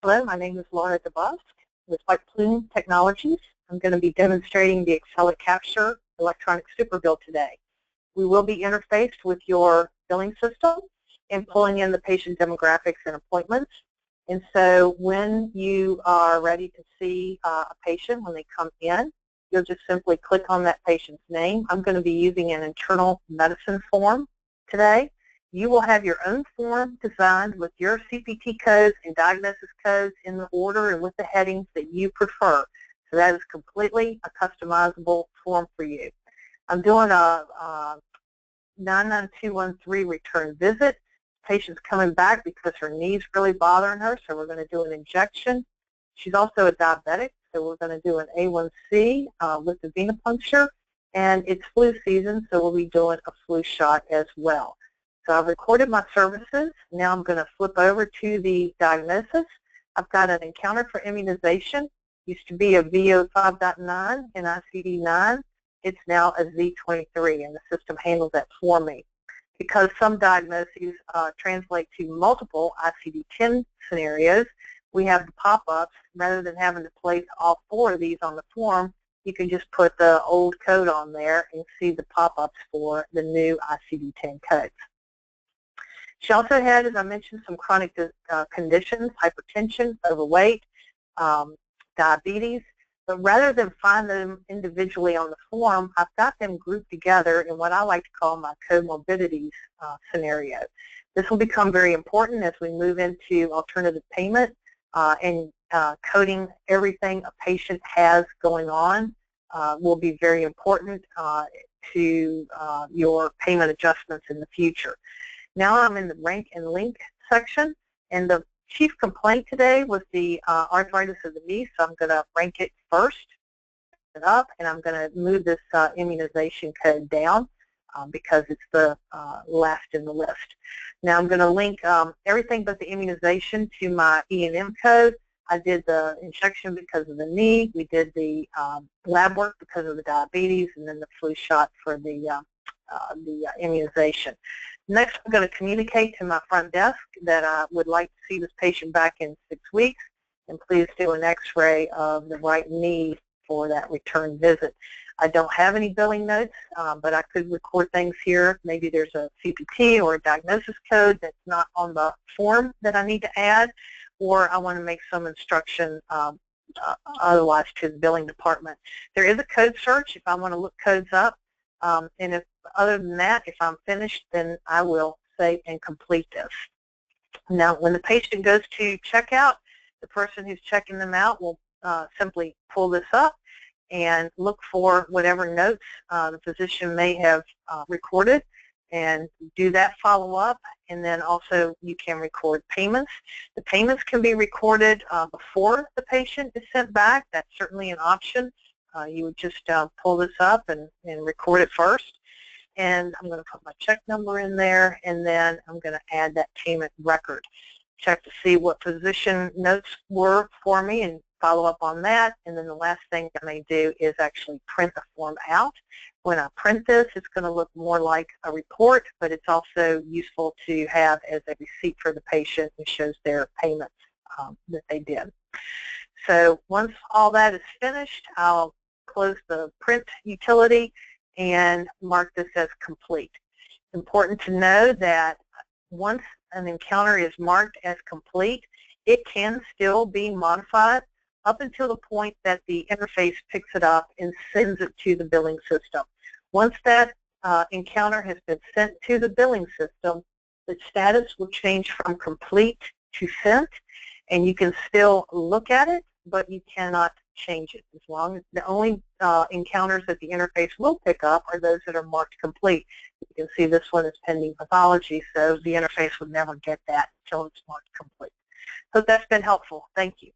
Hello, my name is Laura DeBusk with White Plume Technologies. I'm going to be demonstrating the AccelaCAPTURE electronic super bill today. We will be interfaced with your billing system and pulling in the patient demographics and appointments. And so when you are ready to see a patient when they come in, you'll just simply click on that patient's name. I'm going to be using an internal medicine form today. You will have your own form designed with your CPT codes and diagnosis codes in the order and with the headings that you prefer. So that is completely a customizable form for you. I'm doing a 99213 return visit. Patient's coming back because her knee's really bothering her, so we're going to do an injection. She's also a diabetic, so we're going to do an A1C with the venipuncture. And it's flu season, so we'll be doing a flu shot as well. So I've recorded my services. Now I'm going to flip over to the diagnosis. I've got an encounter for immunization. Used to be a VO5.9 and ICD-9. It's now a Z23, and the system handles that for me. Because some diagnoses translate to multiple ICD-10 scenarios, we have the pop-ups. Rather than having to place all 4 of these on the form, you can just put the old code on there and see the pop-ups for the new ICD-10 codes. She also had, as I mentioned, some chronic conditions, hypertension, overweight, diabetes. But rather than find them individually on the form, I've got them grouped together in what I like to call my comorbidities scenario. This will become very important as we move into alternative payment and coding everything a patient has going on will be very important to your payment adjustments in the future. Now I'm in the rank and link section, and the chief complaint today was the arthritis of the knee, so I'm going to rank it first, and I'm going to move this immunization code down because it's the last in the list. Now I'm going to link everything but the immunization to my E&M code. I did the injection because of the knee. We did the lab work because of the diabetes, and then the flu shot for the immunization. Next, I'm going to communicate to my front desk that I would like to see this patient back in 6 weeks, and please do an x-ray of the right knee for that return visit. I don't have any billing notes, but I could record things here. Maybe there's a CPT or a diagnosis code that's not on the form that I need to add, or I want to make some instruction otherwise to the billing department. There is a code search if I want to look codes up, and if other than that, if I'm finished, then I will save and complete this. Now, when the patient goes to checkout, the person who's checking them out will simply pull this up and look for whatever notes the physician may have recorded and do that follow-up. And then also you can record payments. The payments can be recorded before the patient is sent back. That's certainly an option. You would just pull this up and record it first. And I'm going to put my check number in there, and then I'm going to add that payment record. Check to see what physician notes were for me and follow up on that. And then the last thing I may do is actually print the form out. When I print this, it's going to look more like a report, but it's also useful to have as a receipt for the patient and shows their payments that they did. So once all that is finished, I'll close the print utility and mark this as complete. It's important to know that once an encounter is marked as complete, it can still be modified up until the point that the interface picks it up and sends it to the billing system. Once that encounter has been sent to the billing system, the status will change from complete to sent, and you can still look at it, but you cannot change it. As long as the only encounters that the interface will pick up are those that are marked complete. You can see this one is pending pathology, so the interface would never get that until it's marked complete. Hope that's been helpful. Thank you.